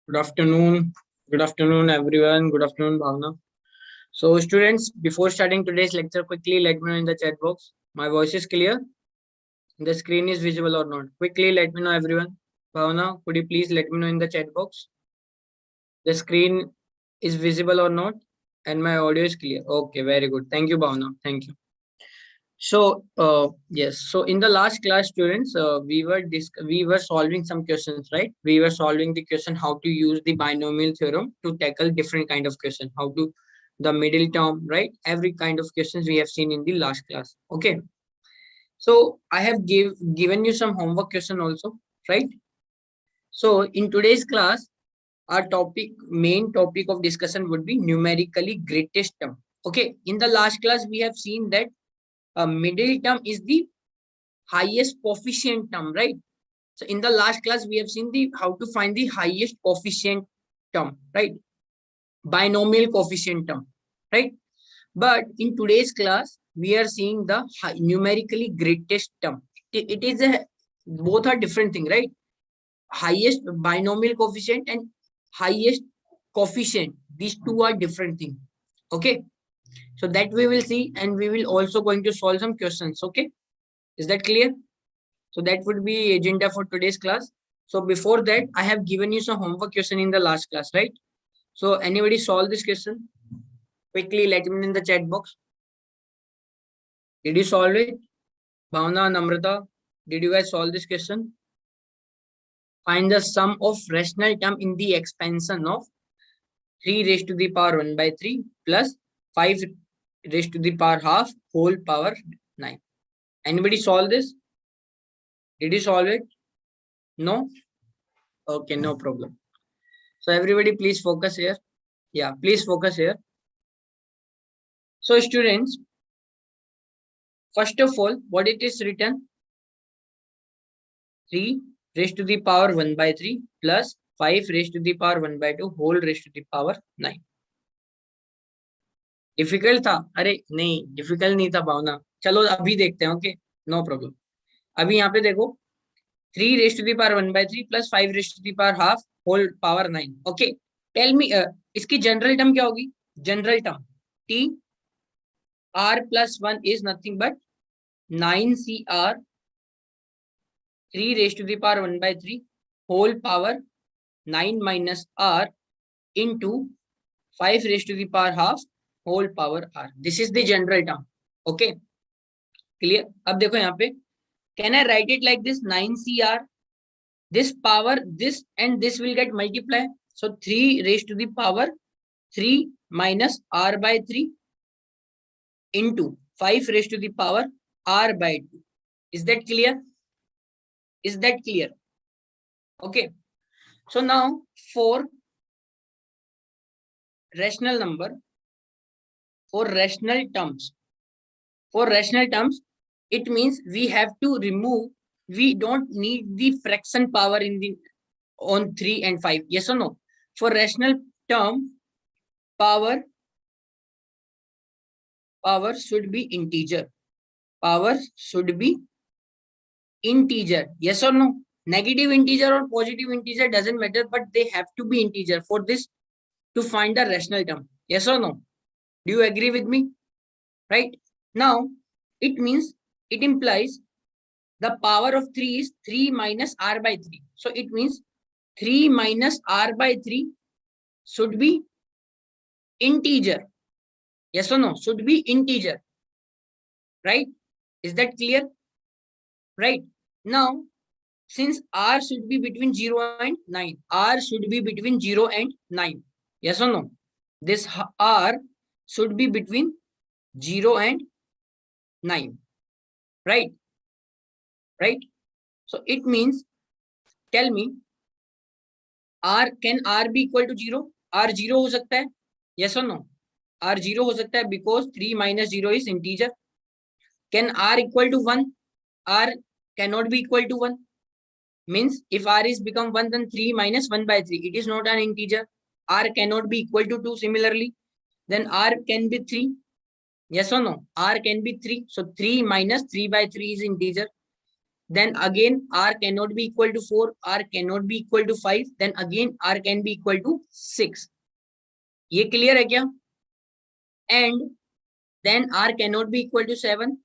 Good afternoon. Good afternoon, everyone. Good afternoon, Bhavna. So, students, before starting today's lecture, quickly let me know in the chat box. My voice is clear. The screen is visible or not. Quickly let me know, everyone. Bhavna, could you please let me know in the chat box? The screen is visible or not, and my audio is clear. Okay, very good. Thank you, Bhavna. Thank you. So, yes. So, in the last class, students, we were solving some questions, right? We were solving the question how to use the binomial theorem to tackle different kind of question. How to the middle term, right? Every kind of questions we have seen in the last class. Okay. So, I have given you some homework question also, right? So, in today's class, our main topic of discussion would be numerically greatest term. Okay. In the last class, we have seen that a middle term is the highest coefficient term, right? So in the last class, we have seen the how to find the highest coefficient term, right? Binomial coefficient term, right? But in today's class, we are seeing the numerically greatest term. It is a both are different thing, right? Highest binomial coefficient and highest coefficient. These two are different thing. Okay. So that we will see, and we will also going to solve some questions. Okay. Is that clear? So that would be agenda for today's class. So before that, I have given you some homework question in the last class, right? So anybody solve this question? Quickly let me know in the chat box. Did you solve it? Bhavna, Namrata, did you guys solve this question? Find the sum of rational term in the expansion of 3 raised to the power 1 by 3 plus 5 raised to the power half whole power 9. Anybody solve this? Did you solve it? No? Okay, no problem. So everybody please focus here. Yeah, please focus here. So students, first of all, what it is written? 3 raised to the power 1 by 3 plus 5 raised to the power 1 by 2 whole raised to the power 9. Difficult था? अरे नहीं, difficult नहीं था भावना. चलो अभी देखते हैं. Okay, no problem. अभी यहाँ पे देखो, 3 raised to the power 1 by 3 plus 5 raised to the power half whole power 9. Okay, tell me इसकी जनरल टर्म क्या होगी? General term t r plus 1 is nothing but 9cr 3 raised to the power 1 by 3 whole power 9 minus r into 5 raised to the power half whole power r. This is the general term. Okay, clear? अब देखो यहाँ पे, can I write it like this? 9cr, this power, this and this will get multiplied. So 3 raised to the power 3 minus r by 3 into 5 raised to the power r by 2. Is that clear? Is that clear? Okay. So now for rational number, for rational terms, it means we have to remove, we don't need the fraction power in the on 3 and 5. Yes or no? For rational term, power should be integer. Power should be integer. Yes or no? Negative integer or positive integer doesn't matter, but they have to be integer for this to find the rational term. Yes or no? Do you agree with me? Right? Now, it means, it implies the power of 3 is 3 minus r by 3. So it means 3 minus r by 3 should be integer. Yes or no? Should be integer. Right? Is that clear? Right? Now, since r should be between 0 and 9, r should be between 0 and 9. Yes or no? This r should be between 0 and 9. Right? Right? So it means, tell me, r, can r be equal to 0? r 0 हो सकता है? Yes or no? r 0 हो सकता है because 3 minus 0 is integer. Can r equal to 1? r cannot be equal to 1. Means if r is become 1, then 3 minus 1 by 3. It is not an integer. R cannot be equal to 2 similarly. Then r can be 3. Yes or no? R can be 3. So 3 minus 3 by 3 is integer. then again r cannot be equal to 4, r cannot be equal to 5, then again r can be equal to 6. ये clear है क्या? And then r cannot be equal to 7,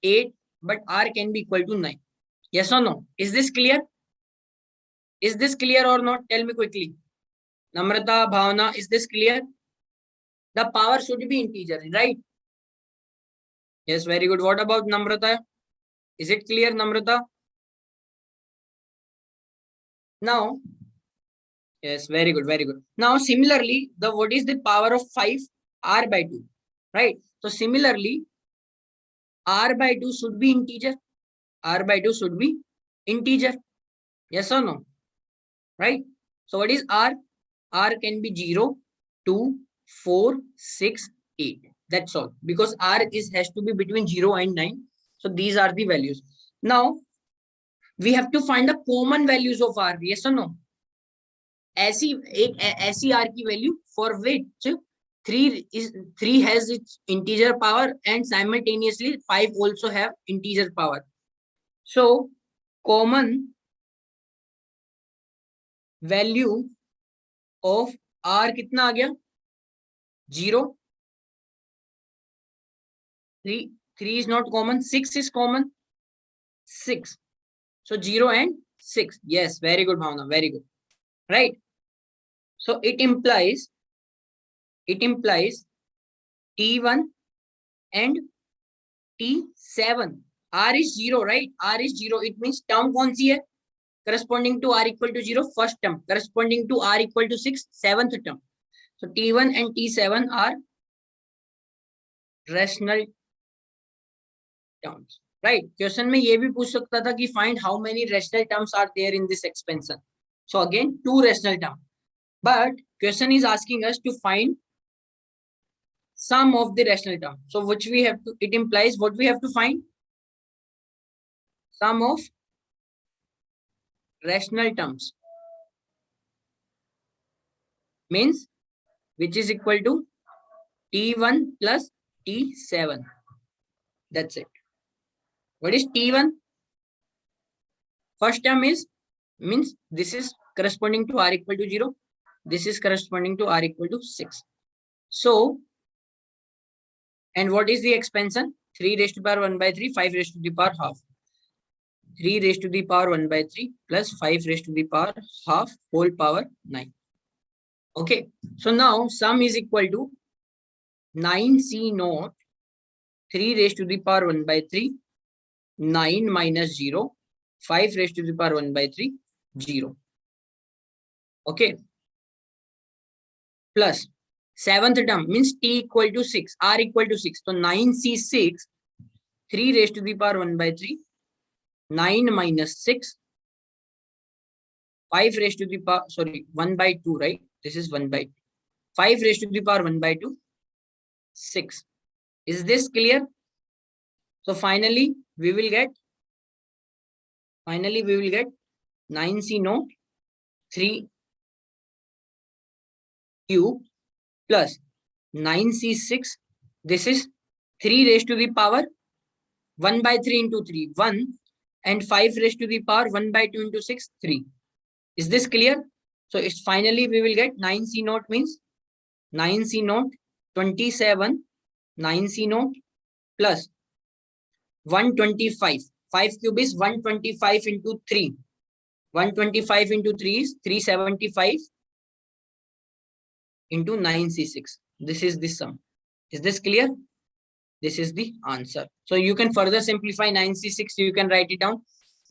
8, but r can be equal to 9. Yes or no? Is this clear? Is this clear or not? Tell me quickly. Namrata, Bhavana, is this clear? The power should be integer, right? Yes, very good. What about Namrata? Is it clear, Namrata? Now, yes, very good, very good. Now, similarly, what is the power of 5? R by 2, right? So, similarly, R by 2 should be integer. R by 2 should be integer. Yes or no? Right? So, what is R? R can be 0, 2, 4, 6, 8. That's all. Because R has to be between 0 and 9. So, these are the values. Now, we have to find the common values of R. Yes or no? ऐसी R की value for which 3 has its integer power and simultaneously 5 also have integer power. So common value of R कितना आ गया? 0. 3 is not common. 6 is common. 6. So 0 and 6. Yes, very good, Bhavna. Very good. Right. So it implies T1 and T7. R is 0, right? R is 0. It means term कौन सी है? Corresponding to R equal to 0, first term. Corresponding to R equal to 6, seventh term. So T1 and T7 are rational terms. Right? Question में ये भी पूछ सकता था कि find how many rational terms are there in this expansion. So again, 2 rational terms. But question is asking us to find sum of the rational term. So which we have to, it implies what we have to find? Sum of rational terms. Means which is equal to T1 plus T7. That's it. What is T1? First term is, means this is corresponding to R equal to 0. This is corresponding to R equal to 6. So, and what is the expansion? 3 raised to the power 1 by 3, 5 raised to the power half. 3 raised to the power 1 by 3 plus 5 raised to the power half whole power 9. Okay. So now sum is equal to 9C naught 3 raised to the power 1 by 3, 9 minus 0, 5 raised to the power 1 by 3, 0. Okay. Plus 7th term means T equal to 6, R equal to 6. So 9C6, 3 raised to the power 1 by 3, 9 minus 6, 5 raised to the power, 1 by 2, right? This is 1 by 2. 5 raised to the power 1 by 2, 6. Is this clear? So finally, we will get 9C naught 3 cube plus 9C6. This is 3 raised to the power 1 by 3 into 3, 1, and 5 raised to the power 1 by 2 into 6, 3. Is this clear? So it's finally we will get 9C naught means 9C naught 27, 9C naught plus 125. 5 cube is 125 into 3. 125 into 3 is 375 into 9C6. This is the sum. Is this clear? This is the answer. So you can further simplify 9C6. You can write it down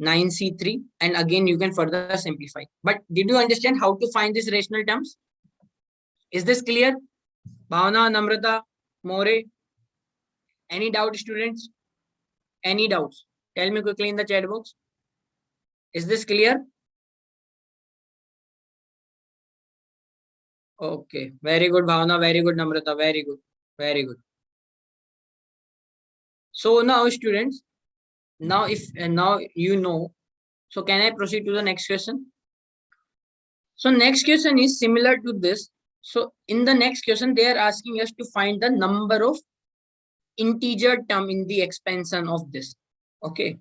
9C3 and again you can further simplify. But did you understand how to find these rational terms? Is this clear? Bhavna, Namrata, More? Any doubt, students? Any doubts? Tell me quickly in the chat box. Is this clear? Okay. Very good, Bhavna. Very good, Namrata. Very good. Very good. So now, students, now you know. So can I proceed to the next question? So next question is similar to this. So in the next question, they are asking us to find the number of integer term in the expansion of this. Okay.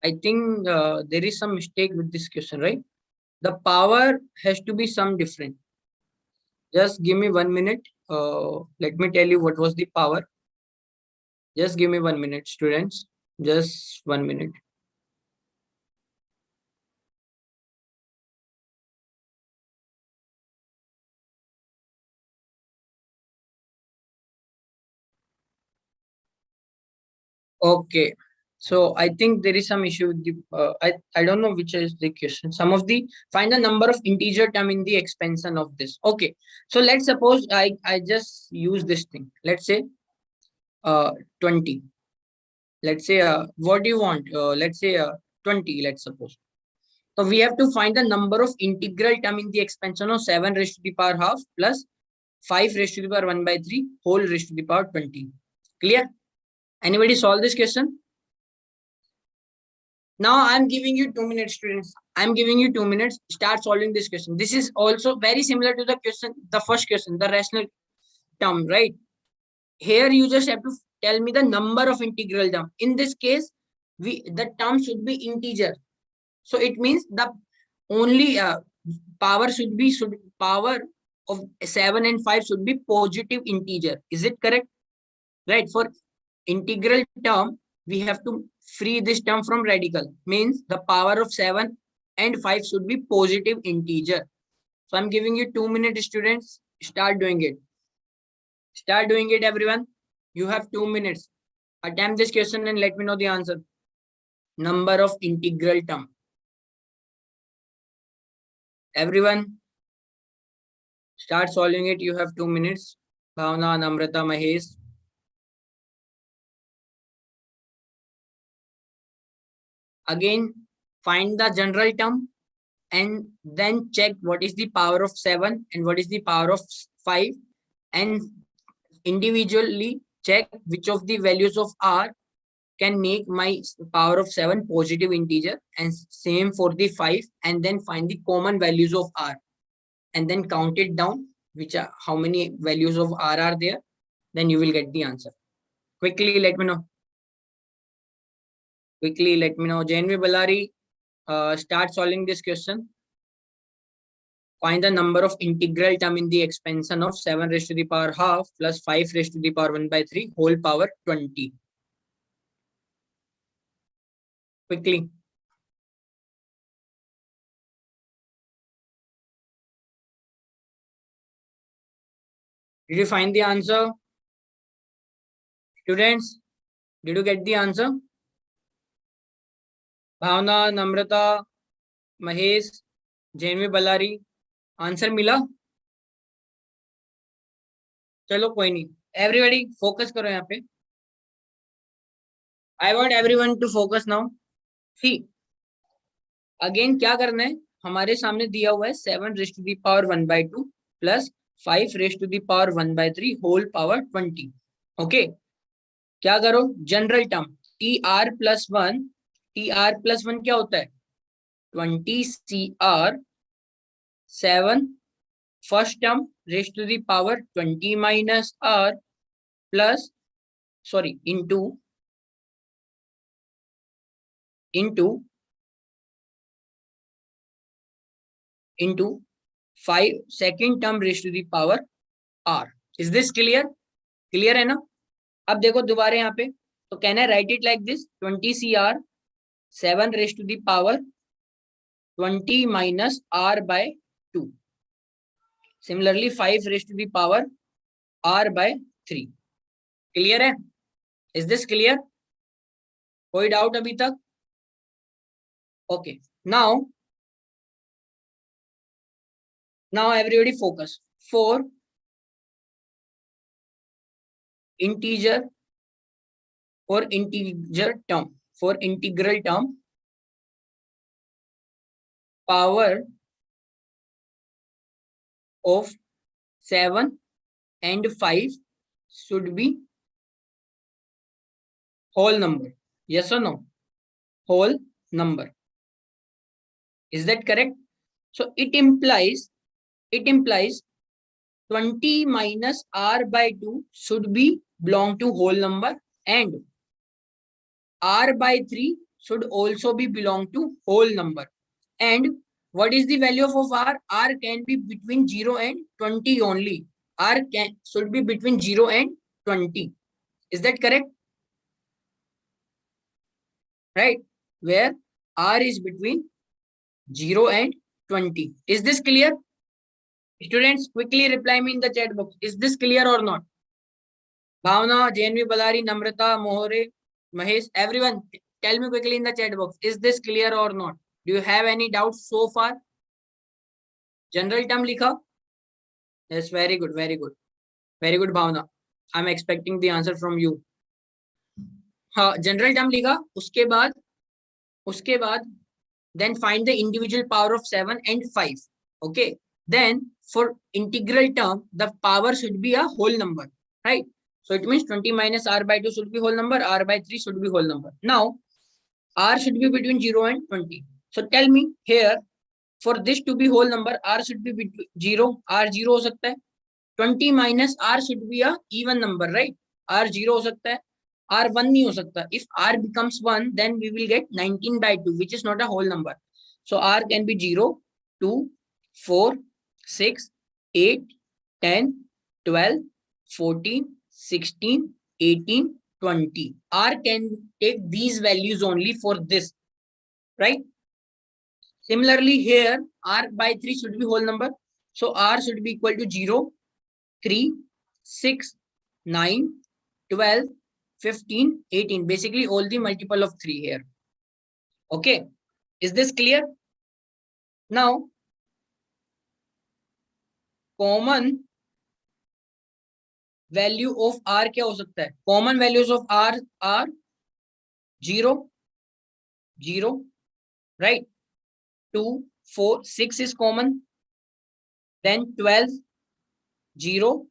I think there is some mistake with this question, right? The power has to be some different. Just give me 1 minute. Let me tell you what was the power. Just give me 1 minute, students. Just 1 minute. Okay. So I think there is some issue with the I don't know which is the question. Some of the find the number of integer term in the expansion of this. Okay. So let's suppose I just use this thing. Let's say 20. Let's say what do you want? Let's say 20, let's suppose. So we have to find the number of integral term in the expansion of 7 raised to the power half plus 5 raised to the power 1 by 3 whole raised to the power 20. Clear? Anybody solve this question? Now I'm giving you 2 minutes, students. I'm giving you 2 minutes. Start solving this question. This is also very similar to the question, the first question, the rational term, right? Here you just have to tell me the number of integral term. In this case, the term should be integer. So it means the only power power of 7 and 5 should be positive integer. Is it correct? Right. For integral term, we have to free this term from radical. Means the power of 7 and 5 should be positive integer. So I'm giving you 2 minutes, students. Start doing it. Start doing it, everyone. You have 2 minutes. Attempt this question and let me know the answer. Number of integral term. Everyone, start solving it. You have 2 minutes. Bhavna, Namrata, Mahesh. Again, find the general term and then check what is the power of 7 and what is the power of 5 and individually check which of the values of r can make my power of 7 positive integer and same for the 5 and then find the common values of r and then count it down which are how many values of r are there, then you will get the answer. Quickly let me know. Quickly let me know. JNV Ballari, start solving this question. Find the number of integral term in the expansion of 7 raised to the power half plus 5 raised to the power 1 by 3 whole power 20. Quickly. Did you find the answer? Students, did you get the answer? Bhavna, Namrata, Mahesh, JNV Ballari, answer मिला? चलो कोई नहीं. Everybody focus करो यहाँ पे. I want everyone to focus now. See, again क्या करना है? हमारे सामने दिया हुआ है 7 raised to the power 1 by 2 plus 5 raised to the power 1 by 3 whole power 20. Okay. क्या करो? General term TR plus 1. TR plus 1 क्या होता है? 20 CR 7 first term raised to the power 20 minus R plus into 5 second term raised to the power R. Is this clear? Clear है ना? अब देखो दोबारा यहाँ पे, तो can I write it like this? 20 CR 7 raised to the power 20 minus R by 2. Similarly 5 raised to the power R by 3. Clear है? Is this clear? कोई डाउट अभी तक? Okay. Now everybody focus. For integral term, power of 7 and 5 should be whole number. Yes or no? Whole number. Is that correct? So it implies 20 minus R by 2 should be belong to whole number and R by 3 should also be belong to whole number. And what is the value of r? R can be between 0 and 20 only. Should be between 0 and 20. Is that correct? Right? Where r is between 0 and 20. Is this clear? Students, quickly reply me in the chat box. Is this clear or not? Bhavna, JNV Balari, Namrata, Mohore, Mahesh, everyone, tell me quickly in the chat box. Is this clear or not? Do you have any doubts so far? General term likha? Yes, very good, very good. Very good, Bhavna. I'm expecting the answer from you. हाँ, general term लिखा, उसके बाद then find the individual power of 7 and 5. Okay. Then for integral term, the power should be a whole number, right? So it means 20 minus r by 2 should be whole number, r by 3 should be whole number. Now, r should be between 0 and 20. So tell me here, for this to be whole number, r should be between 0, r 0 हो सकता है. 20 minus r should be a even number, right? r 0 हो सकता है, r 1 नहीं हो सकता. If r becomes 1, then we will get 19 by 2, which is not a whole number. So r can be 0, 2, 4, 6, 8, 10, 12, 14, 16, 18, 20. R can take these values only for this, right? Similarly here, r by 3 should be whole number. So r should be equal to 0, 3, 6, 9, 12, 15, 18. Basically all the multiple of 3 here. Okay. Is this clear? Now, common value of r क्या हो सकता है? Common values of r are 0, 0, right? 2, 4, 6 is common. Then 12, 0,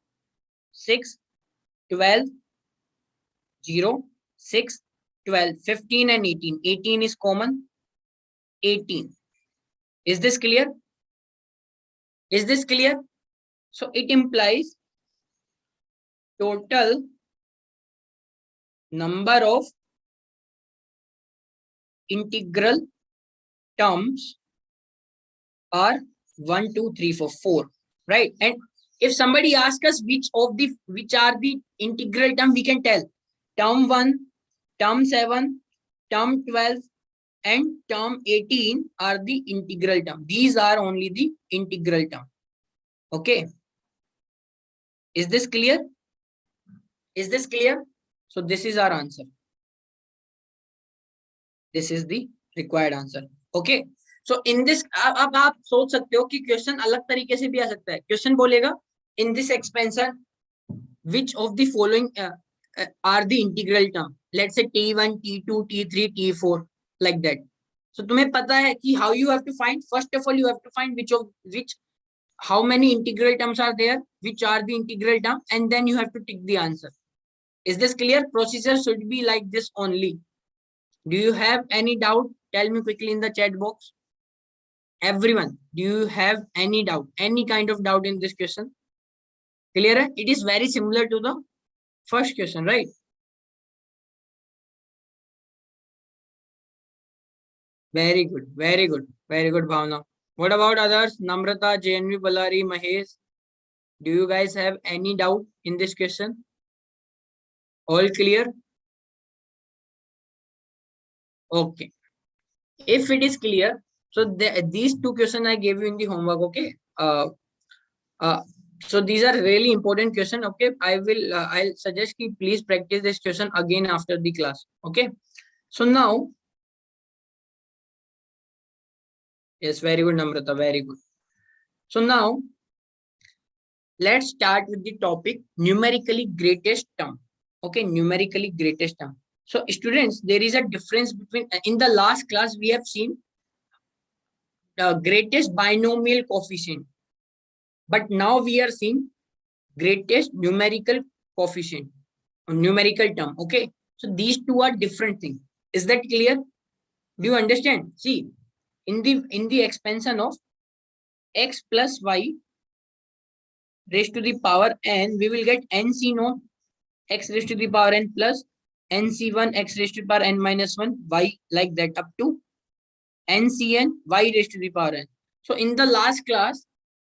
6, 12, 0, 6, 12, 15 and 18. 18 is common. 18. Is this clear? Is this clear? So it implies total number of integral terms are 1, 2, 3, 4, 4, right? And if somebody asks us which are the integral term, we can tell term 1, term 7, term 12, and term 18 are the integral term. These are only the integral term. Okay. Is this clear? Is this clear? So this is our answer. This is the required answer. Okay. So in this, अब आप सोच सकते हो कि question अलग तरीके से भी आ सकता है. क्वेश्चन बोलेगा in this expansion, which of the following are the integral term? Let's say T1, T2, T3, T4, like that. So तुम्हें पता है कि how you have to find. First of all, you have to find how many integral terms are there, which are the integral term, and then you have to tick the answer. Is this clear? Procedure should be like this only. Do you have any doubt? Tell me quickly in the chat box. Everyone, do you have any doubt, any kind of doubt in this question? Clear? It is very similar to the first question, right? Very good, very good, very good, Bhavna. What about others? Namrata, JNV, Balari, Mahesh. Do you guys have any doubt in this question? All clear? Okay. If it is clear, so these two questions I gave you in the homework. Okay. So these are really important questions. Okay. I'll suggest you please practice this question again after the class. Okay. So now, yes, very good, Namrata. Very good. So now, let's start with the topic numerically greatest term. Okay, numerically greatest term. So students, there is a difference between, in the last class we have seen the greatest binomial coefficient, but now we are seeing greatest numerical coefficient, numerical term. Okay, so these two are different things. Is that clear? Do you understand? See, in the expansion of x plus y raised to the power n, we will get n c naught x raised to the power n plus nc1 x raised to the power n minus 1 y, like that, up to ncn y raised to the power n. So in the last class,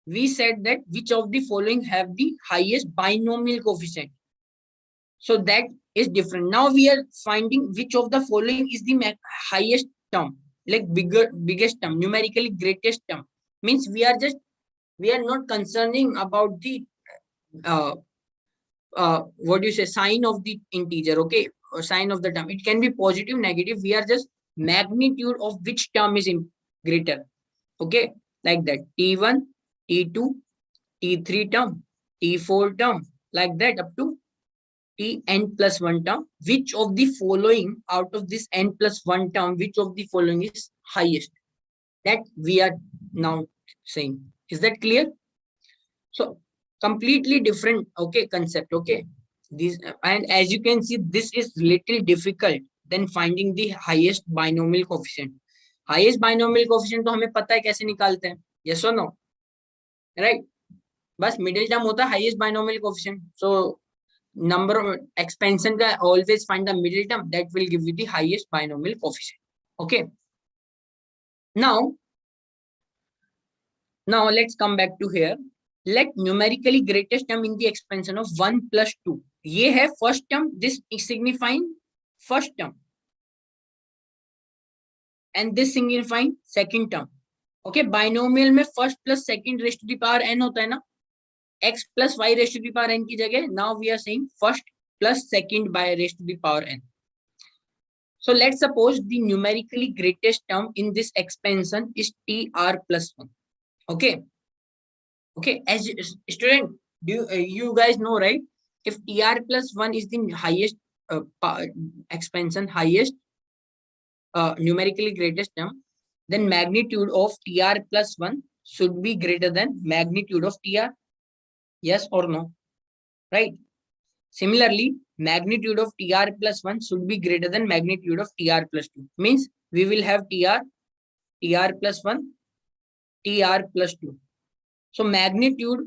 we said that which of the following have the highest binomial coefficient. So that is different. Now we are finding which of the following is the highest term, like biggest term, numerically greatest term. Means we are not concerning about the what do you say, sign of the integer, okay, or sign of the term. It can be positive, negative. We are just magnitude of which term is in greater, okay, like that. T1, T2, T3 term, T4 term, like that, up to Tn plus 1 term. Which of the following out of this n plus 1 term, which of the following is highest? That we are now saying. Is that clear? So completely different, okay, concept, okay. These, and as you can see, this is little difficult than finding the highest binomial coefficient. Highest binomial coefficient तो हमें पता है कैसे निकालते हैं, yes or no, right? बस middle term होता है highest binomial coefficient. So number of expansion का always find the middle term, that will give you the highest binomial coefficient. Okay. Now let's come back to here. Let numerically greatest term in the expansion of 1 plus 2. ये है first term. This is signifying first term, and this signifying second term. Okay, binomial में first plus second raised to the power n होता है ना, x plus y raised to the power n की जगह now we are saying first plus second by raised to the power n. So let's suppose the numerically greatest term in this expansion is tr plus 1. Okay. Okay, as student, do you guys know, right? If tr plus 1 is the highest expansion, highest numerically greatest term, then magnitude of tr plus 1 should be greater than magnitude of tr. Yes or no? Right? Similarly, magnitude of tr plus 1 should be greater than magnitude of tr plus 2. Means we will have tr plus 1, tr plus 2. So magnitude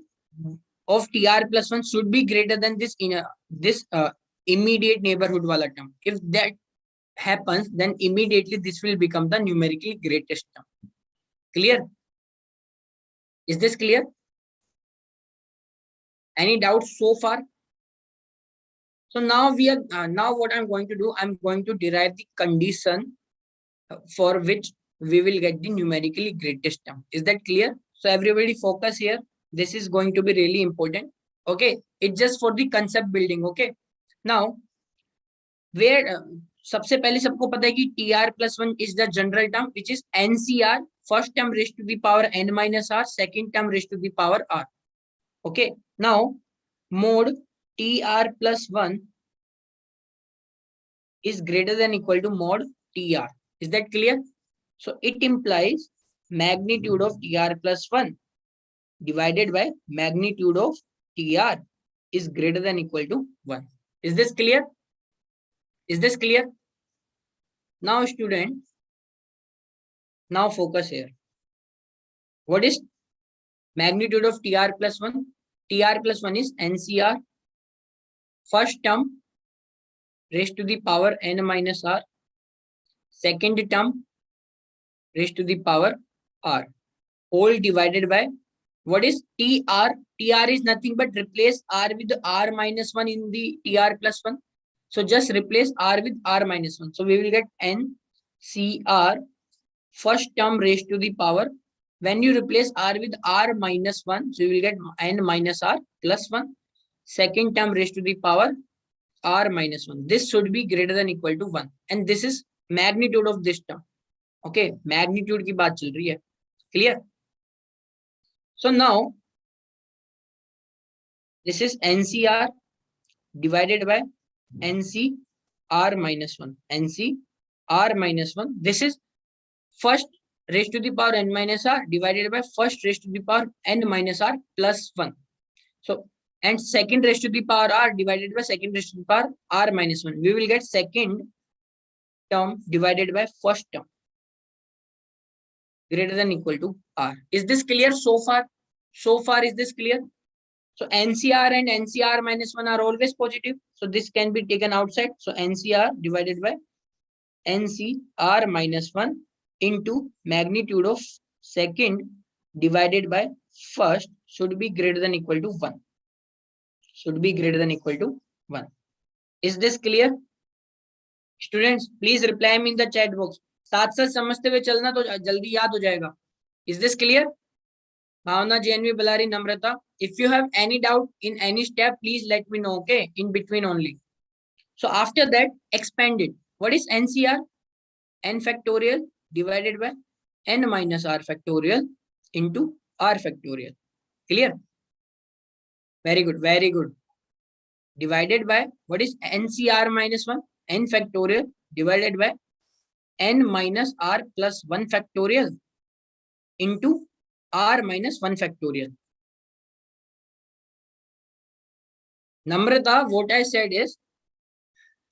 of tr plus 1 should be greater than this immediate neighborhood wala term. If that happens, then immediately this will become the numerically greatest term. Clear? Is this clear? Any doubts so far? So now we are now what I'm going to do, I'm going to derive the condition for which we will get the numerically greatest term. Is that clear? So everybody focus here. This is going to be really important. Okay, it's just for the concept building. Okay, now where सबसे पहले सबको पता है कि tr plus 1 is the general term, which is ncr, first term raised to the power n minus r, second term raised to the power r. Okay, now mod tr plus 1 is greater than equal to mod tr. Is that clear? So it implies magnitude of tr plus 1 divided by magnitude of tr is greater than equal to 1. Is this clear? Is this clear? Now student, now focus here. What is magnitude of tr plus 1? Tr plus 1 is ncr, first term raised to the power n minus r, second term raised to the power r, all divided by what is tr? Tr is nothing but replace r with r minus 1 in the tr plus 1. So just replace r with r minus 1. So we will get ncr, first term raised to the power. When you replace r with r minus 1, so you will get n minus r plus 1. Second term raised to the power r minus 1. This should be greater than equal to 1. And this is magnitude of this term. Okay, magnitude की बात चल रही है. Clear? So now this is ncr divided by ncr minus 1. ncr minus 1. This is first raised to the power n minus r divided by first raised to the power n minus r plus 1. So, and second raised to the power r divided by second raised to the power r minus 1. We will get second term divided by first term greater than equal to r. Is this clear so far? So far, is this clear? So NCR and NCR minus 1 are always positive. So this can be taken outside. So NCR divided by NCR minus 1 into magnitude of second divided by first should be greater than equal to 1. Should be greater than equal to 1. Is this clear? Students, please reply me in the chat box. साथ साथ समझते हुए चलना तो जल्दी याद हो जाएगा. Is this clear? Bhavna, JNV, Balari, Namrata. If you have any doubt in any step, please let me know, okay? In between only. So after that, expand it. What is NCR? N factorial divided by N minus R factorial into R factorial. Clear? Very good, very good. Divided by, what is NCR minus 1? N factorial divided by N minus R plus 1 factorial into R minus 1 factorial. Namrata, what I said is,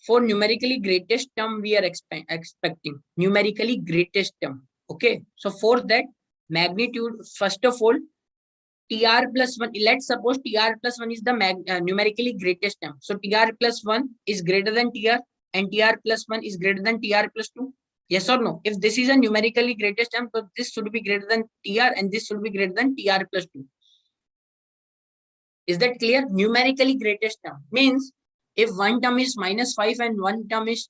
for numerically greatest term, we are expecting numerically greatest term. Okay. So for that magnitude, first of all, TR plus 1, let's suppose TR plus 1 is the numerically greatest term. So TR plus 1 is greater than TR and TR plus 1 is greater than TR plus 2. Yes or no? If this is a numerically greatest term, so this should be greater than TR and this should be greater than TR plus 2. Is that clear? Numerically greatest term means if one term is minus 5 and one term is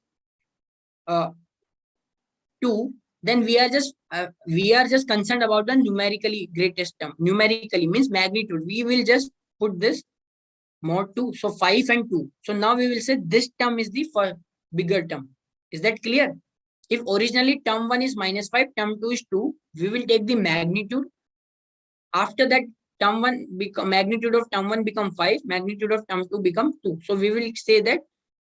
2, then we are just concerned about the numerically greatest term. Numerically means magnitude. We will just put this mod 2. So 5 and 2. So now we will say this term is the bigger term. Is that clear? If originally term 1 is minus 5, term 2 is 2, we will take the magnitude. After that, term 1 magnitude of term 1 become 5, magnitude of term 2 become 2. So we will say that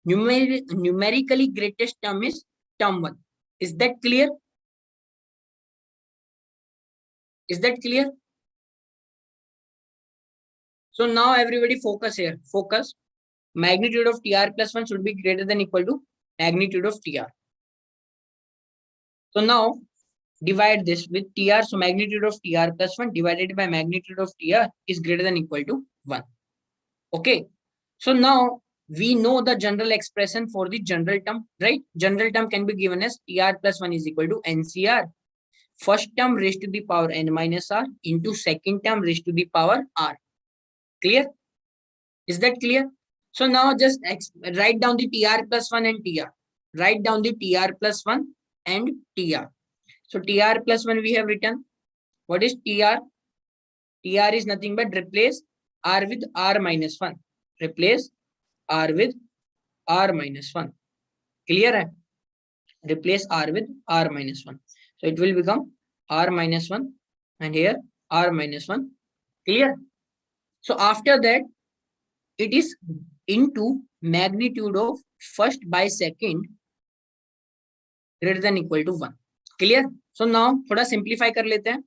numerically greatest term is term 1. Is that clear? Is that clear? So now everybody focus here. Focus. Magnitude of TR plus 1 should be greater than equal to magnitude of TR. So now divide this with TR. So magnitude of TR plus 1 divided by magnitude of TR is greater than equal to 1. Okay. So now we know the general expression for the general term, right? General term can be given as TR plus 1 is equal to NCR. First term raised to the power N minus R into second term raised to the power R. Clear? Is that clear? So now just write down the TR plus 1 and TR. Write down the TR plus 1 and TR. So TR plus 1 we have written. What is TR? TR is nothing but replace R with R minus 1. Replace R with R minus 1. Clear? Replace R with R minus 1. So it will become R minus 1 and here R minus 1. Clear? So after that, it is into magnitude of first by second greater than equal to 1. Clear? So now थोड़ा simplify कर लेते हैं.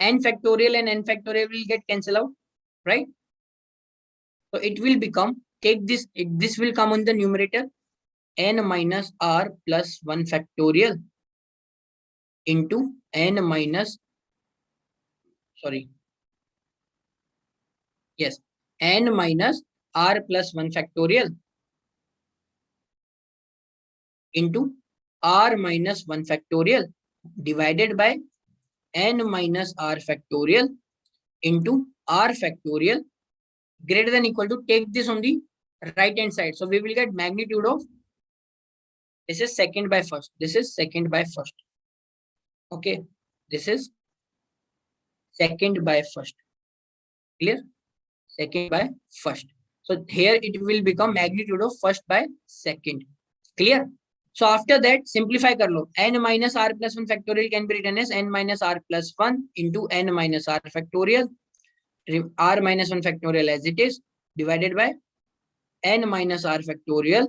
N factorial and N factorial will get cancel out, right? So it will become, take this, this will come on the numerator, N minus R plus 1 factorial into N minus, N minus R plus 1 factorial into R minus 1 factorial divided by N minus R factorial into R factorial greater than equal to, take this on the right hand side. So we will get magnitude of, this is second by first. This is second by first. Okay. This is second by first. Clear? Second by first. So here it will become magnitude of first by second. Clear? So after that, simplify kar lo. N minus R plus 1 factorial can be written as N minus R plus 1 into N minus R factorial. R minus 1 factorial as it is divided by N minus R factorial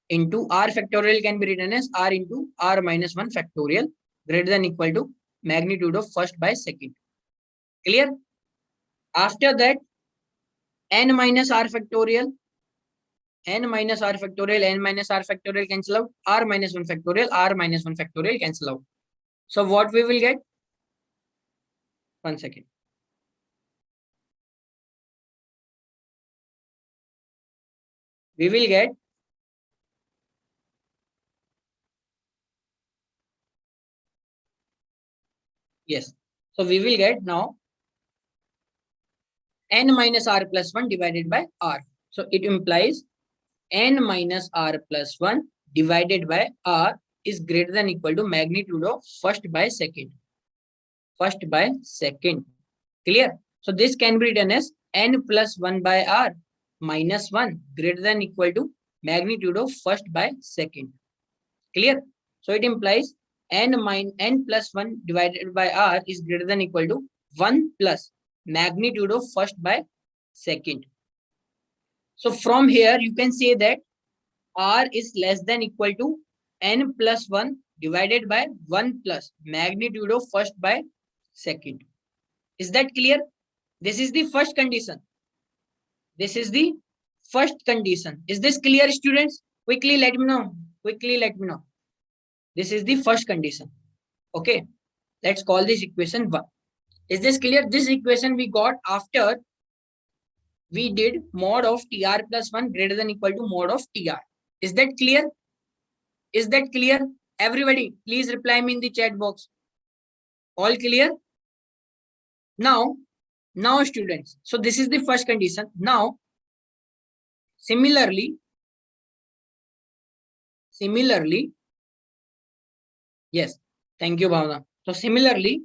into R factorial can be written as R into R minus 1 factorial greater than equal to magnitude of first by second. Clear? After that, N minus R factorial, N minus R factorial, N minus R factorial cancel out, R minus 1 factorial, R minus 1 factorial cancel out. So what we will get? 1 second. we will get yes. So we will get now n minus r plus 1 divided by r. So it implies n minus r plus 1 divided by r is greater than equal to magnitude of first by second. First by second. Clear? So this can be written as n plus 1 by r minus 1 greater than equal to magnitude of first by second. Clear? So it implies n plus 1 divided by r is greater than equal to 1 plus magnitude of first by second. So from here you can say that r is less than equal to n plus 1 divided by 1 plus magnitude of first by second. Is that clear? This is the first condition. This is the first condition. Is this clear, students? Quickly let me know. Quickly let me know. This is the first condition. Okay. Let's call this equation 1. Is this clear? This equation we got after we did mod of tr plus 1 greater than equal to mod of tr. Is that clear? Is that clear? Everybody, please reply me in the chat box. All clear? Now students, so this is the first condition. Now, similarly, yes, thank you, Bhavna. So similarly,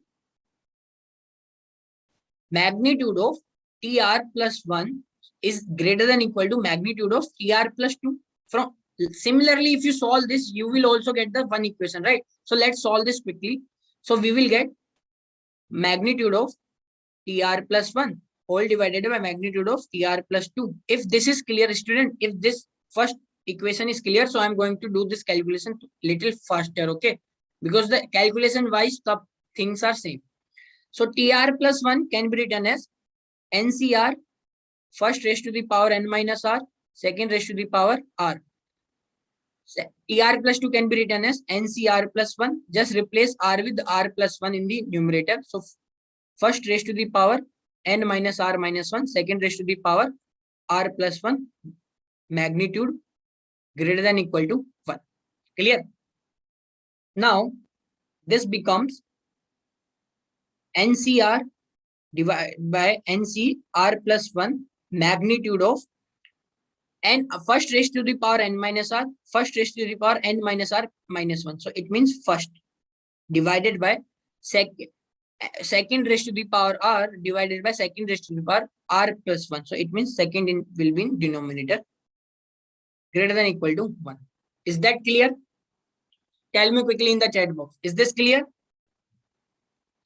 magnitude of tr plus 1 is greater than equal to magnitude of tr plus 2. From similarly, if you solve this, you will also get the one equation, right? So let's solve this quickly. So we will get magnitude of tr plus 1 whole divided by magnitude of tr plus 2. If this is clear, student, if this first equation is clear, so I'm going to do this calculation little faster, okay? Because the calculation wise the things are same. So tr plus 1 can be written as ncr first raised to the power n minus r, second raised to the power r. tr plus 2 can be written as ncr plus 1. Just replace r with r plus 1 in the numerator. So first raised to the power n minus r minus 1, second raised to the power r plus 1, magnitude greater than equal to 1. Clear? Now, this becomes ncr divided by ncr plus 1 magnitude of n first raised to the power n minus r, first raised to the power n minus r minus 1. So it means first divided by second raised to the power r divided by second raised to the power r plus 1. So it means second will be in denominator greater than equal to 1. Is that clear? Tell me quickly in the chat box. Is this clear?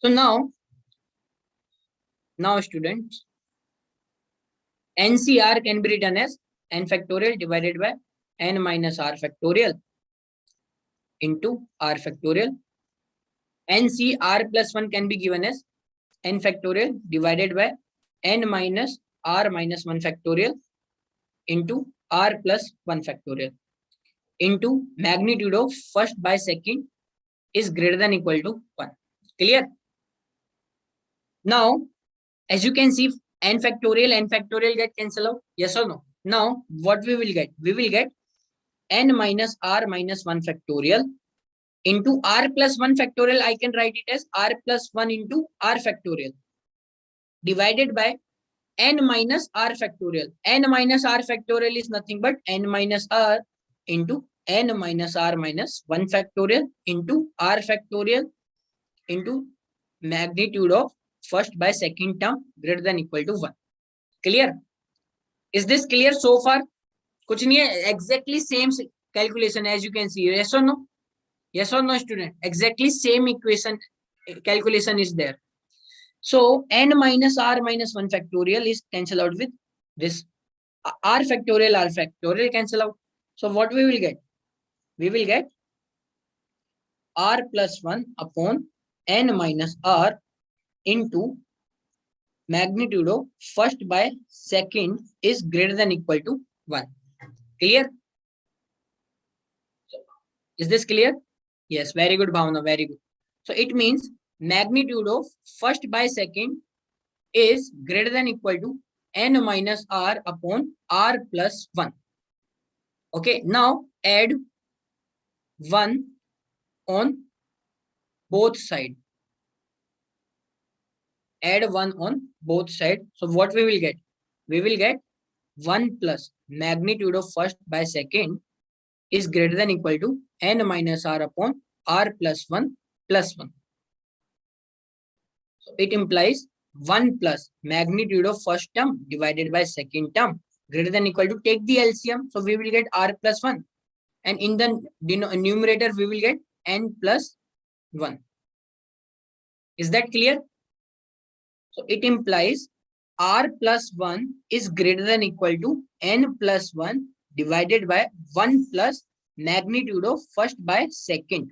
So now students, ncr can be written as n factorial divided by n minus r factorial into r factorial. ncr plus 1 can be given as n factorial divided by n minus r minus 1 factorial into r plus 1 factorial into magnitude of first by second is greater than equal to 1. Clear? Now, as you can see, n factorial get cancelled out. Yes or no? Now, what we will get? We will get n minus r minus 1 factorial into r plus 1 factorial. I can write it as r plus 1 into r factorial divided by n minus r factorial. N minus r factorial is nothing but n minus r into n minus r minus 1 factorial into r factorial into magnitude of first by second term greater than equal to 1. Clear? Is this clear so far? Kuch nahi hai, exactly same calculation as you can see. Yes or no? Yes or no, student? Exactly same equation calculation is there. So n minus r minus 1 factorial is cancel out with this r factorial cancel out. So what we will get? We will get r plus 1 upon n minus r into magnitude of first by second is greater than equal to 1. Clear? Is this clear? Yes, very good, Bhavna, very good. So it means magnitude of first by second is greater than equal to n minus r upon r plus 1. Okay, now add 1 on both sides. Add 1 on both sides. So what we will get? We will get 1 plus magnitude of first by second is greater than equal to n minus r upon r plus 1 plus 1. So it implies 1 plus magnitude of first term divided by second term greater than equal to, take the LCM. So we will get r plus 1. And in the numerator, we will get n plus 1. Is that clear? So it implies r plus 1 is greater than equal to n plus 1 divided by 1 plus magnitude of first by second.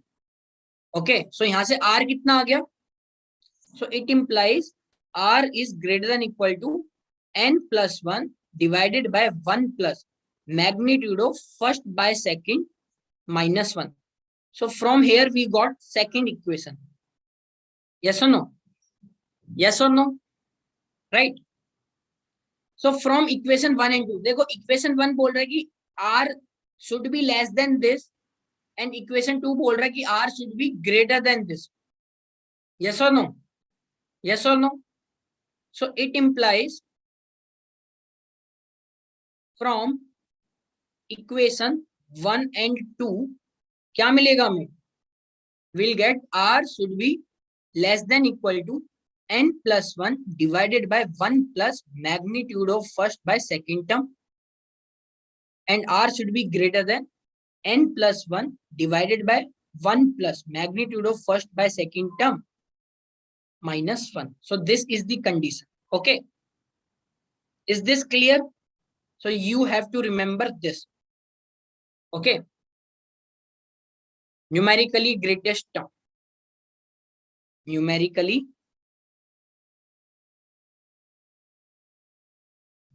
Okay, so यहाँ से r कितना आ गया? So it implies r is greater than equal to n plus 1 divided by 1 plus magnitude of first by second minus 1. So from here we got second equation. Yes or no? Yes or no? Right? So from equation 1 and 2, देखो equation 1 बोल रहा है कि r should be less than this and equation 2 बोल रहा है कि r should be greater than this. Yes or no? Yes or no? So it implies from equation 1 and 2 क्या मिलेगा हमें? We'll get r should be less than equal to n plus 1 divided by 1 plus magnitude of first by second term, and r should be greater than n plus 1 divided by 1 plus magnitude of first by second term minus 1. So this is the condition. Okay. Is this clear? So you have to remember this. Okay. Numerically greatest term. Numerically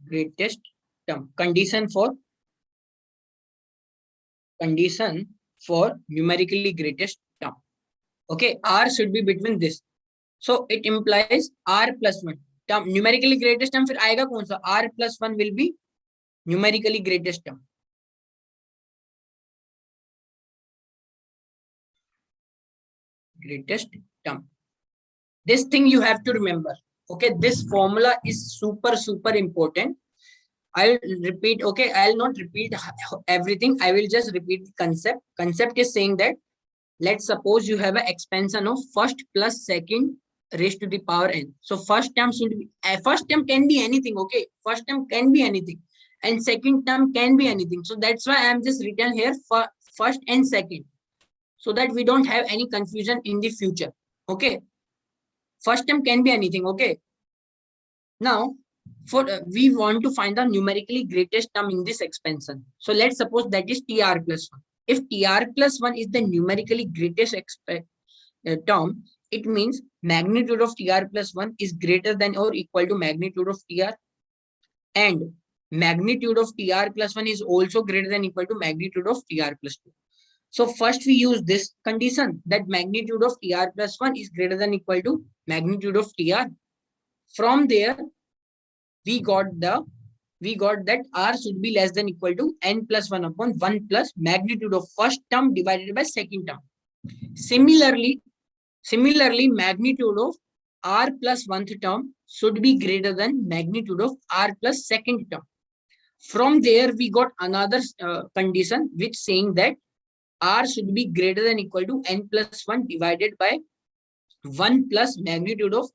greatest term. Condition for numerically greatest term. Okay, r should be between this. So it implies r plus 1 term. Numerically greatest term फिर आएगा कौन सा? r plus 1 will be numerically greatest term. Greatest term. This thing you have to remember. Okay, this formula is super important. I'll repeat. Okay, I'll not repeat everything. I will just repeat the concept. Concept is saying that, let's suppose you have an expansion of first plus second raised to the power n. So first term should be, first term can be anything. Okay, first term can be anything, and second term can be anything. So that's why I'm just written here for first and second, so that we don't have any confusion in the future. Okay, first term can be anything. Okay, now for we want to find the numerically greatest term in this expansion. So let's suppose that is tr plus 1. If tr plus 1 is the numerically greatest term, it means magnitude of tr plus 1 is greater than or equal to magnitude of tr, and magnitude of tr plus 1 is also greater than equal to magnitude of tr plus 2. So first we use this condition, that magnitude of tr plus 1 is greater than equal to magnitude of tr. From there we got that r should be less than equal to n plus 1 upon 1 plus magnitude of first term divided by second term. Similarly, magnitude of r plus 1th term should be greater than magnitude of r plus second term. From there, we got another condition which saying that r should be greater than equal to n plus 1 divided by 1 plus magnitude of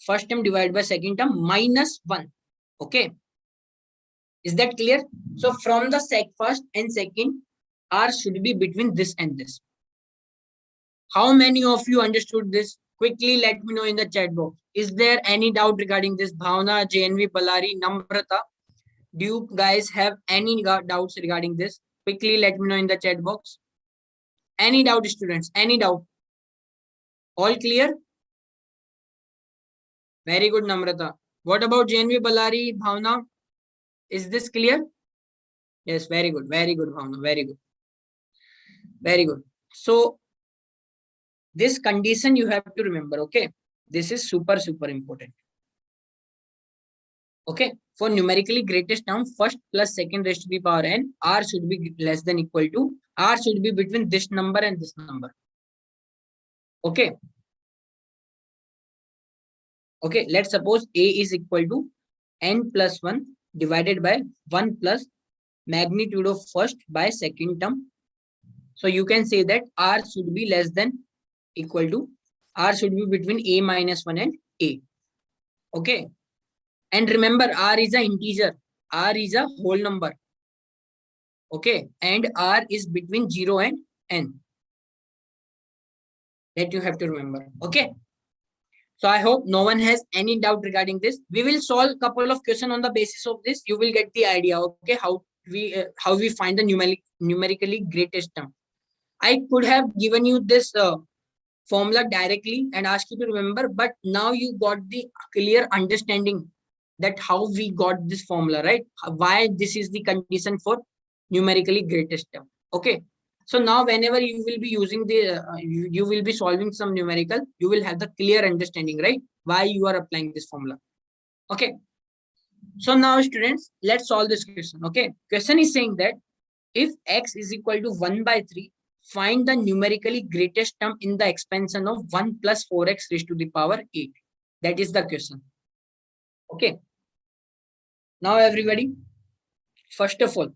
first term divided by second term minus 1. Okay. Is that clear? So from the first and second, r should be between this and this. How many of you understood this? Quickly let me know in the chat box. Is there any doubt regarding this? Bhavna, JNV, Balari, Namrata. Do you guys have any doubts regarding this? Quickly let me know in the chat box. Any doubt, students? Any doubt? All clear? Very good, Namrata. What about JNV, Balari, Bhavna? Is this clear? Yes, very good, Bhavna. Very good. Very good. So this condition you have to remember. Okay, this is super important. Okay, for numerically greatest term, first plus second raised to the power n, r should be less than equal to, r should be between this number and this number. Okay. Okay, let's suppose a is equal to n plus 1 divided by 1 plus magnitude of first by second term. So you can say that r should be less than equal to, r should be between a minus 1 and a. Okay. And remember, r is an integer. R is a whole number. Okay. And r is between 0 and n. That you have to remember. Okay. So I hope no one has any doubt regarding this. We will solve a couple of questions on the basis of this. You will get the idea. Okay. How we find the numerically greatest term. I could have given you this formula directly and asked you to remember, but now you got the clear understanding that how we got this formula, right? Why this is the condition for numerically greatest term. Okay. So now whenever you will be using the, you will be solving some numerical, you will have the clear understanding, right? Why you are applying this formula. Okay. So now students, let's solve this question. Okay. Question is saying that if x is equal to 1 by 3, find the numerically greatest term in the expansion of 1 plus 4x raised to the power 8. That is the question. Okay. Now everybody, first of all,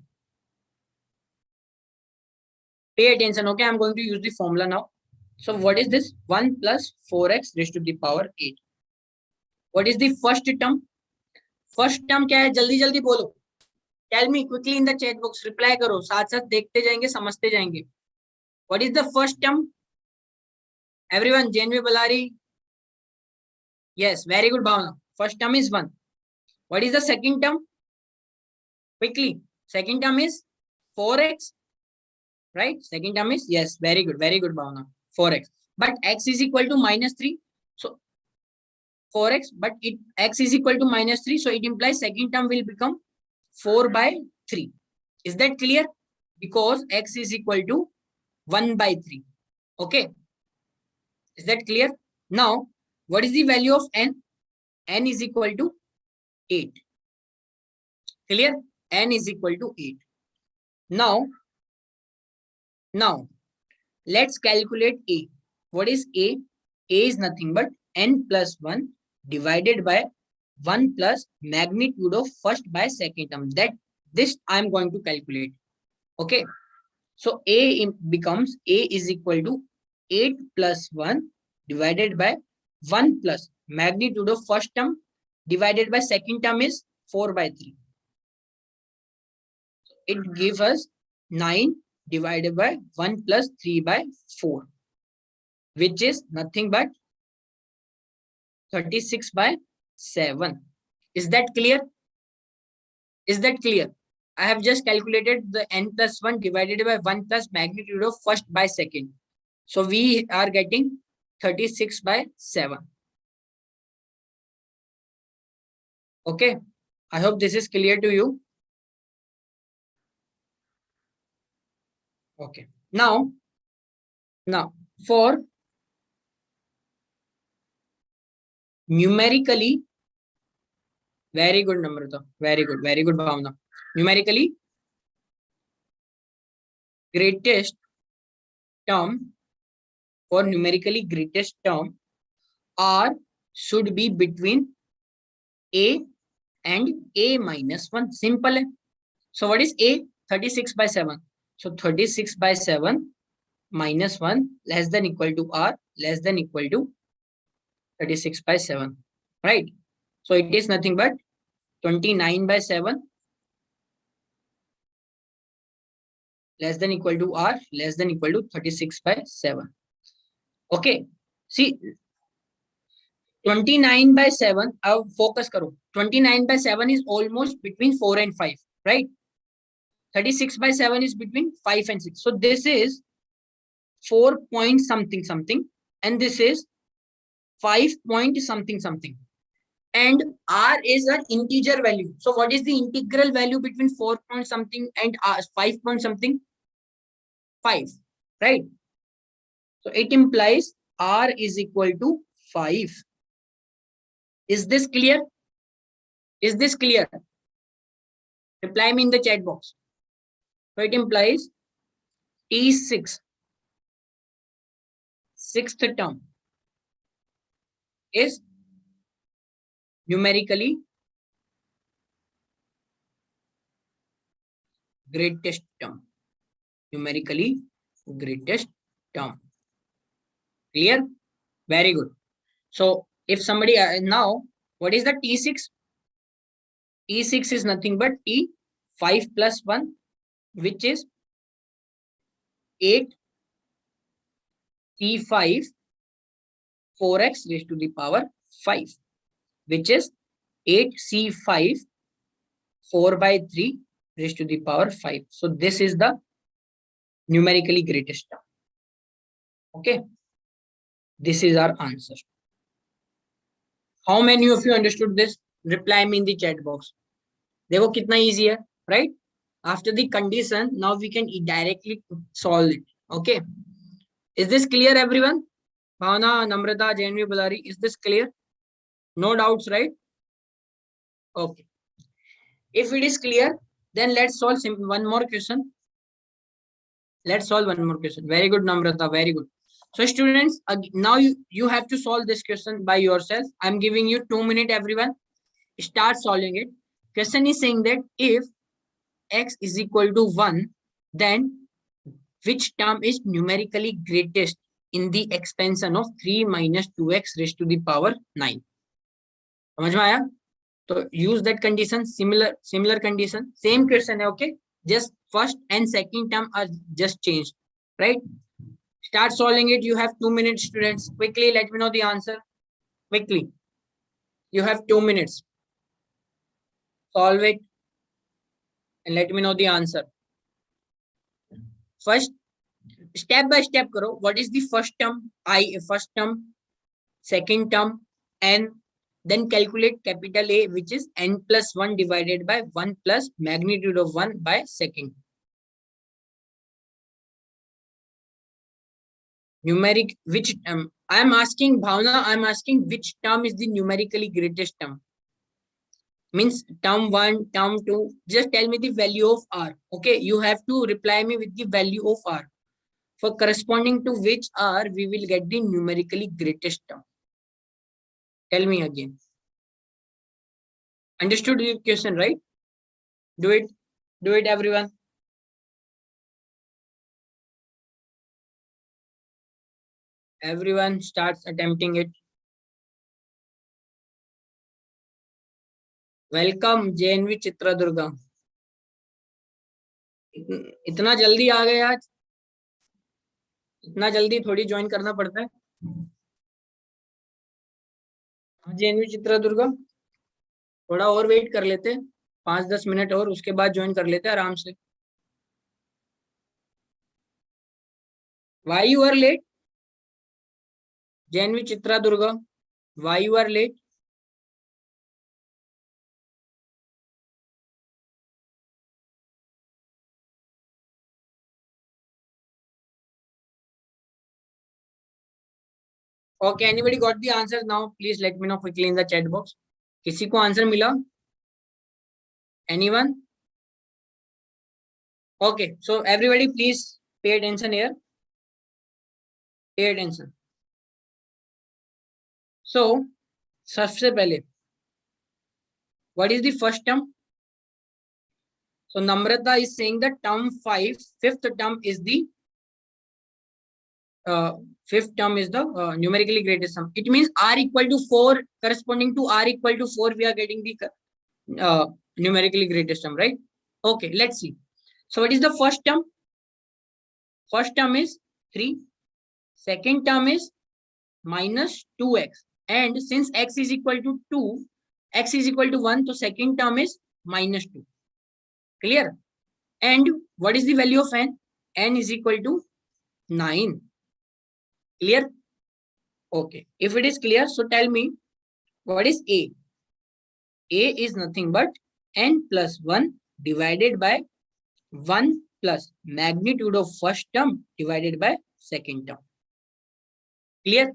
pay attention. Okay, I'm going to use the formula now. So what is this? 1 plus 4x raised to the power 8. What is the first term? First term क्या है? जल्दी जल्दी बोलो. Tell me quickly in the chat box. Reply करो. साथ साथ देखते जाएंगे, समझते जाएंगे. What is the first term? Everyone, JNV Balari. Yes, very good, Bhavna. First term is 1. What is the second term? Quickly. Second term is 4x. Right? Second term is, yes, very good, Bhavna. 4x. But x is equal to minus 3. So 4x, but x is equal to minus 3. So it implies second term will become 4 by 3. Is that clear? Because x is equal to 1 by 3. Okay. Is that clear? Now, what is the value of n? N is equal to 8. Clear? N is equal to 8. Now, let's calculate A. What is A? A is nothing but n plus 1 divided by 1 plus magnitude of first by second term. That this I am going to calculate. Okay. So A becomes A is equal to 8 plus 1 divided by 1 plus magnitude of first term divided by second term is 4 by 3. It gives us 9 divided by 1 plus 3 by 4, which is nothing but 36 by 7. Is that clear? Is that clear? I have just calculated the n plus 1 divided by 1 plus magnitude of first by second. So we are getting 36 by 7. Okay. I hope this is clear to you. Okay. Now for numerically, very good Namrata, very good Bhavna. Numerically greatest term, for numerically greatest term, R should be between A and A minus 1. Simple. So what is A? 36 by 7. So 36 by 7 minus 1 less than equal to R less than equal to 36 by 7. Right? So it is nothing but 29 by 7 less than equal to R less than equal to 36 by 7. Okay. See, 29 by 7, अब focus करो. 29 by 7 is almost between 4 and 5, right? 36 by 7 is between 5 and 6. So this is 4 point something something, and this is 5 point something something. And R is an integer value. So what is the integral value between 4 point something and 5 point something? 5, right? So it implies R is equal to 5. Is this clear? Is this clear? Reply me in the chat box. So it implies T6, sixth term, is numerically greatest term. Numerically greatest term. Clear? Very good. So if somebody now, what is the T6? T6 is nothing but T5 plus 1, which is 8 T5 4x raised to the power 5, which is 8C5 4 by 3 raised to the power 5. So this is the numerically greatest term. Okay. This is our answer. How many of you understood this? Reply me in the chat box. देखो कितना easy है, right? After the condition, now we can directly solve it. Okay. Is this clear, everyone? Bhavna, Namrata, Janvi, Bulari, is this clear? No doubts, right? Okay. If it is clear, then let's solve one more question. Let's solve one more question. Very good, Namrata. Very good. So students, now you have to solve this question by yourself. I'm giving you 2 minutes, everyone. Start solving it. Question is saying that if x is equal to 1, then which term is numerically greatest in the expansion of 3 minus 2x raised to the power 9? समझ में आया? तो use that condition, similar condition, same question है, okay? Just first and second term are just changed, right? Start solving it. You have 2 minutes, students. Quickly, let me know the answer. Quickly. You have 2 minutes. Solve it and let me know the answer. First, step by step karo. What is the first term? First term, second term, and then calculate capital A, which is n plus 1 divided by 1 plus magnitude of 1 by second. Numeric, which term? I am asking Bhavna, I am asking which term is the numerically greatest term? Means term 1, term 2. Just tell me the value of R. Okay, you have to reply me with the value of R. For corresponding to which R, we will get the numerically greatest term. Tell me again. Understood the question, right? Do it. Do it, everyone. Everyone starts attempting it. Welcome, JNV Chitradurga. इतना जल्दी आ गए आज? इतना जल्दी थोड़ी join करना पड़ता है. JNV चित्रदुर्गा, थोड़ा और वेट कर लेते हैं, 5-10 मिनट और, उसके बाद ज्वाइन कर लेते हैं आराम से. Why you are late? JNV Chitradurga, why you are late? Okay, anybody got the answer now? Please let me know quickly in the chat box. किसी को आंसर मिला? Anyone? Okay, so everybody please pay attention here. Pay attention. So, सबसे पहले, what is the first term? So Namrata is saying that term 5, fifth term is the numerically greatest sum. It means R equal to 4, corresponding to R equal to 4, we are getting the numerically greatest sum, right? Okay, let's see. So what is the first term? First term is 3. Second term is minus 2x. And since x is equal to 2, x is equal to 1, so second term is minus 2. Clear? And what is the value of n? N is equal to 9. Clear? Okay. If it is clear, so tell me, what is A? A is nothing but n plus 1 divided by 1 plus magnitude of first term divided by second term. Clear?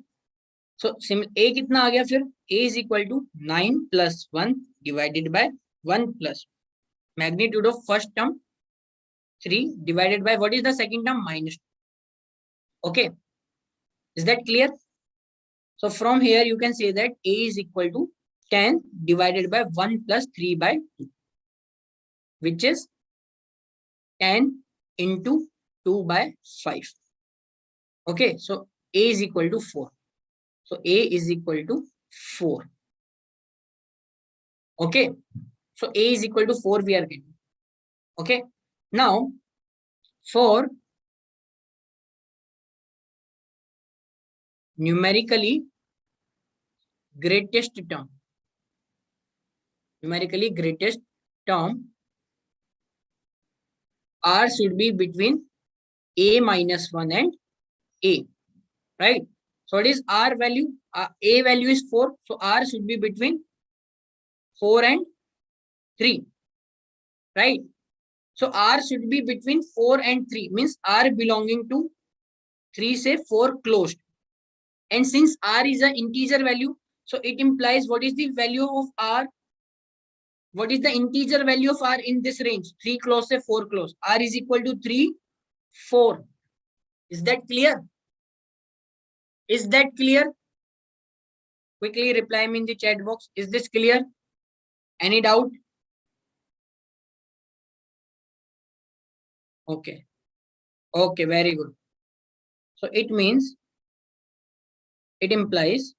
So A कितना आ गया फिर? A is equal to 9 plus 1 divided by 1 plus Magnitude of first term 3 divided by what is the second term? -2. Okay. Is that clear? So from here you can say that A is equal to 10 divided by 1 plus 3 by 2, which is 10 into 2 by 5. Okay, so A is equal to 4. So A is equal to 4. Okay, so A is equal to 4 we are getting. Okay, now for numerically greatest term, R should be between A minus 1 and A, right? So what is R value? A value is 4. So R should be between 4 and 3, right? So R should be between 4 and 3, means R belonging to 3 say 4 closed. And since R is an integer value, so it implies what is the value of R? What is the integer value of R in this range? 3 close say 4 close. R is equal to 3, 4. Is that clear? Is that clear? Quickly reply me in the chat box. Is this clear? Any doubt? Okay. Okay, very good. So it means, it implies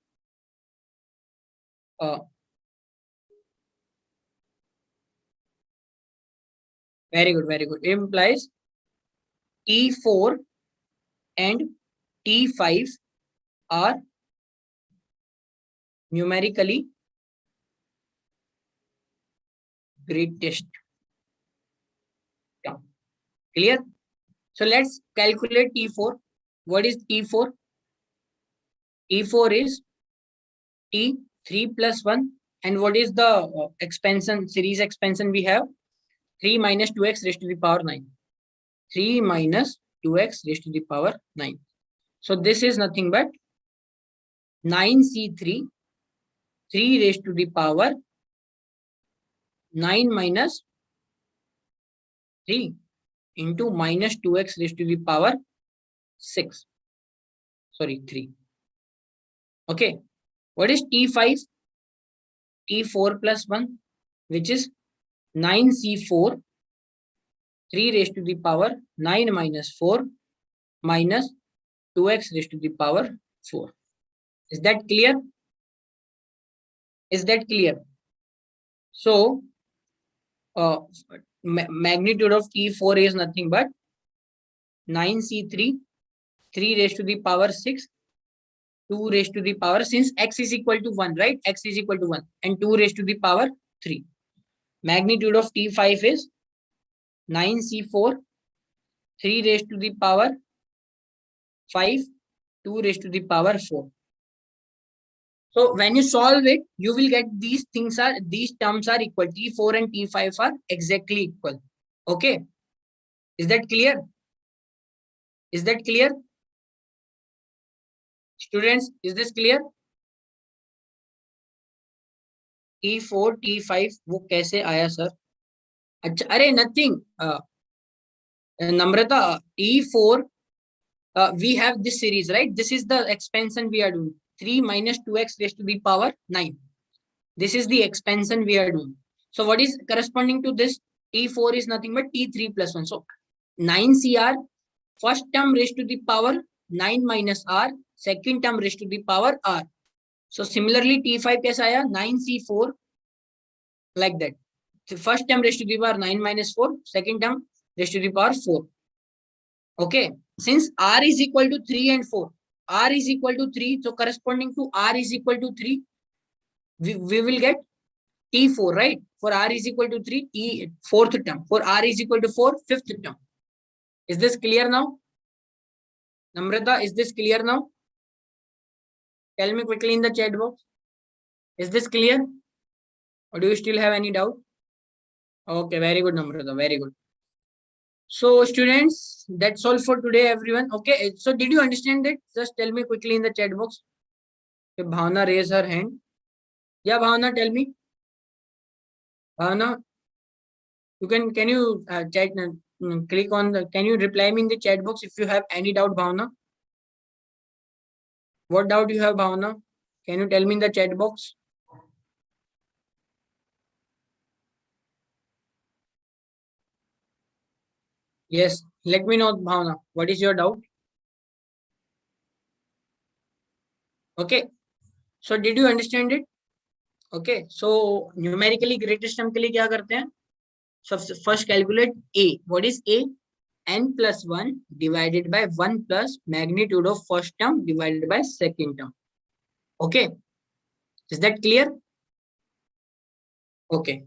very good, very good. It implies T4 and T5 are numerically greatest term. Clear? So let's calculate T4. What is T4? T4 is T3 plus 1. And what is the expansion, series expansion we have? 3 minus 2x raised to the power 9. 3 minus 2x raised to the power 9. So this is nothing but 9C3, 3 raised to the power 9 minus 3 into minus 2x raised to the power 6. Sorry, 3. Okay. What is T5? T4 plus 1, which is 9C4, 3 raised to the power 9 minus 4 minus 2x raised to the power 4. Is that clear? Is that clear? So, magnitude of T4 is nothing but 9C3, 3 raised to the power 6, 2 raised to the power, since x is equal to 1, right? X is equal to 1 and 2 raised to the power 3. Magnitude of T5 is 9C4, 3 raised to the power 5, 2 raised to the power 4. So when you solve it, you will get these terms are equal. T4 and T5 are exactly equal. Okay. Is that clear? Is that clear? Students, is this clear? T4, T5 वो कैसे आया sir? अच्छा, अरे nothing. Namrata, T4, we have this series, right? This is the expansion we are doing. 3 minus 2x raised to the power 9. This is the expansion we are doing. So what is corresponding to this? T4 is nothing but T3 plus 1. So 9CR, first term raised to the power 9 minus R, second term raised to the power R. So similarly, T5 कैसा आया? 9C4, like that. The first term raised to the power 9 minus 4, second term raised to the power 4. Okay. Since R is equal to 3 and 4, R is equal to 3, so corresponding to R is equal to 3, we will get T4, right? For R is equal to 3, T fourth term. For R is equal to 4, fifth term. Is this clear now? Namrata, is this clear now? Tell me quickly in the chat box. Is this clear? Or do you still have any doubt? Okay, very good, Namrata, very good. So students, that's all for today, everyone. Okay, so did you understand it? Just tell me quickly in the chat box. Okay, Bhavna raise her hand. Yeah, Bhavna, tell me. Bhavna, can you chat, click on the, can you reply me in the chat box if you have any doubt, Bhavna? What doubt you have, Bhavna? Can you tell me in the chat box? Yes, let me know, Bhavna. What is your doubt? Okay. So did you understand it? Okay. So numerically greatest term के लिए क्या करते हैं? सबसे first calculate A. What is A? N plus 1 divided by 1 plus magnitude of first term divided by second term. Okay. Is that clear? Okay.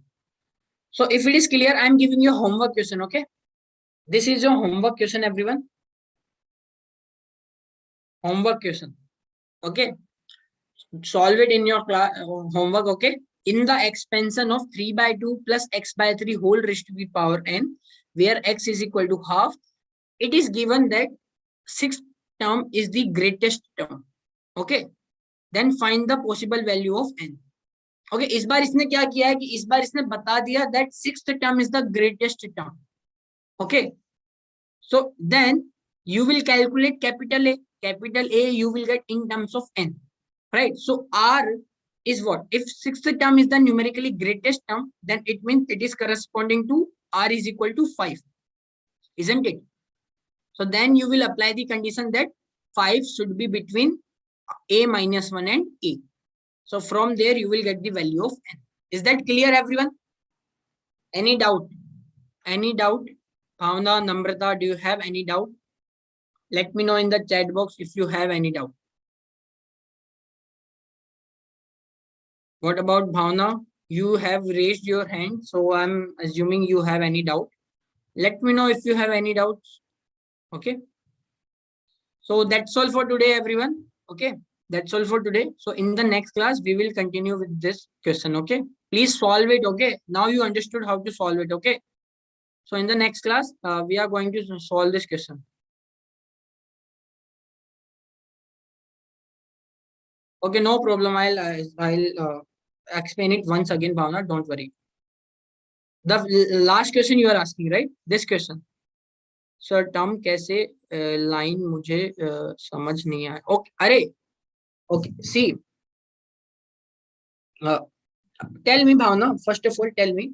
So if it is clear, I am giving you a homework question. Okay. This is your homework question, everyone. Homework question. Okay. Solve it in your class, homework. Okay. In the expansion of 3 by 2 plus x by 3 whole raised to the power n, where x is equal to half, it is given that sixth term is the greatest term. Okay. Then find the possible value of n. Okay. इस बार इसने क्या किया है कि इस बार इसने बता दिया that sixth term is the greatest term. Okay. So then you will calculate capital A. Capital A you will get in terms of n. Right. So R is what? If sixth term is the numerically greatest term, then it means it is corresponding to R is equal to 5. Isn't it? So then you will apply the condition that 5 should be between A minus 1 and A. So from there you will get the value of n. Is that clear, everyone? Any doubt? Any doubt? Bhavna, Namrata, do you have any doubt? Let me know in the chat box if you have any doubt. What about Bhavna? You have raised your hand, so I'm assuming you have any doubt. Let me know if you have any doubts. Okay. So that's all for today, everyone. Okay. That's all for today. So in the next class, we will continue with this question. Okay. Please solve it. Okay. Now you understood how to solve it. Okay. So in the next class, we are going to solve this question. Okay. No problem. I'll explain it once again, Bhavna. Don't worry. The last question you are asking, right? This question. Sir term कैसे line मुझे समझ नहीं आया. Okay. अरे okay. See tell me Bhavna, first of all tell me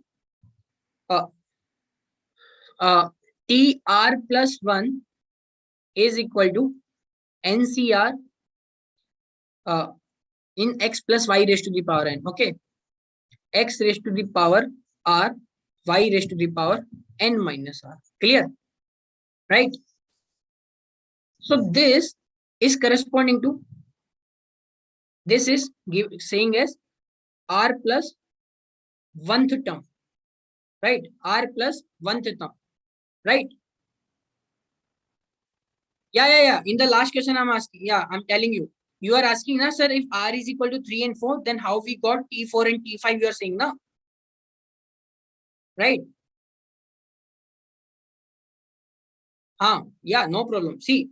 T R plus 1 is equal to NCR in x plus y raised to the power n. Okay. X raised to the power r, y raised to the power n minus r. Clear? Right? So this is corresponding to, this is saying as r plus 1th term, right? R plus 1th term, right? Yeah. In the last question I'm asking, I'm telling you, you are asking, na, sir, if r is equal to 3 and 4, then how we got T4 and T5, you are saying, na? Right? Yeah, no problem. See,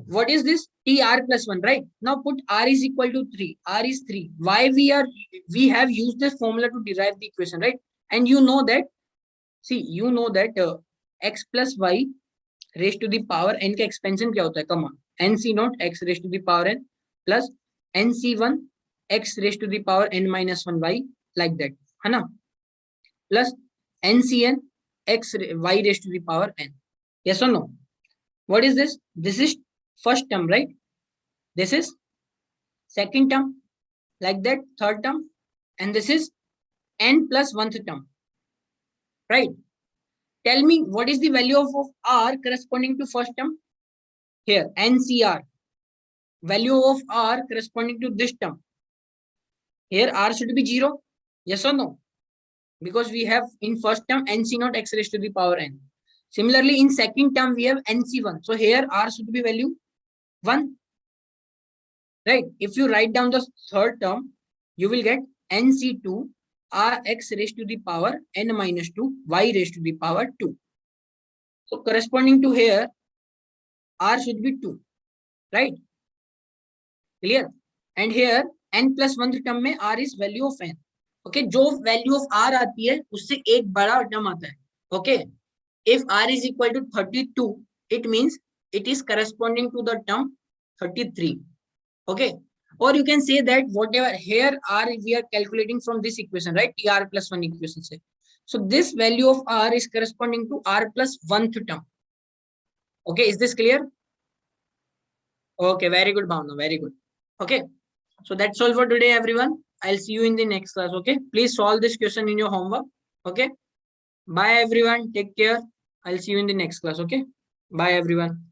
what is this? TR plus 1, right? Now put R is equal to 3. R is 3. Why we have used this formula to derive the equation, right? And you know that, see, you know that x plus y raised to the power n का expansion क्या होता है? Come on. NC0 x raised to the power n plus NC1 x raised to the power n minus 1 y, like that. है ना? Plus NCN x y raised to the power n. Yes or no? What is this? This is first term, right? This is second term, like that, third term, and this is n plus 1th term, right? Tell me what is the value of r corresponding to first term? Here, NCR. Value of r corresponding to this term. Here, r should be 0. Yes or no? Because we have in first term NC0 x raised to the power n. Similarly, in second term, we have NC1. So here, r should be value 1. Right? If you write down the third term, you will get NC2 r x raised to the power n minus 2 y raised to the power 2. So corresponding to here, r should be 2. Right? Clear? And here, n plus 1th term में r is value of n. Okay? जो value of r आती है, उससे एक बड़ा term आता है. Okay. If R is equal to 32, it means it is corresponding to the term 33. Okay. Or you can say that whatever here R we are calculating from this equation, right? TR plus 1 equation. Say. So this value of R is corresponding to R plus 1th term. Okay. Is this clear? Okay. Very good, Bhavna. Very good. Okay. So that's all for today, everyone. I'll see you in the next class. Okay. Please solve this question in your homework. Okay. Bye, everyone. Take care. I'll see you in the next class. Okay. Bye, everyone.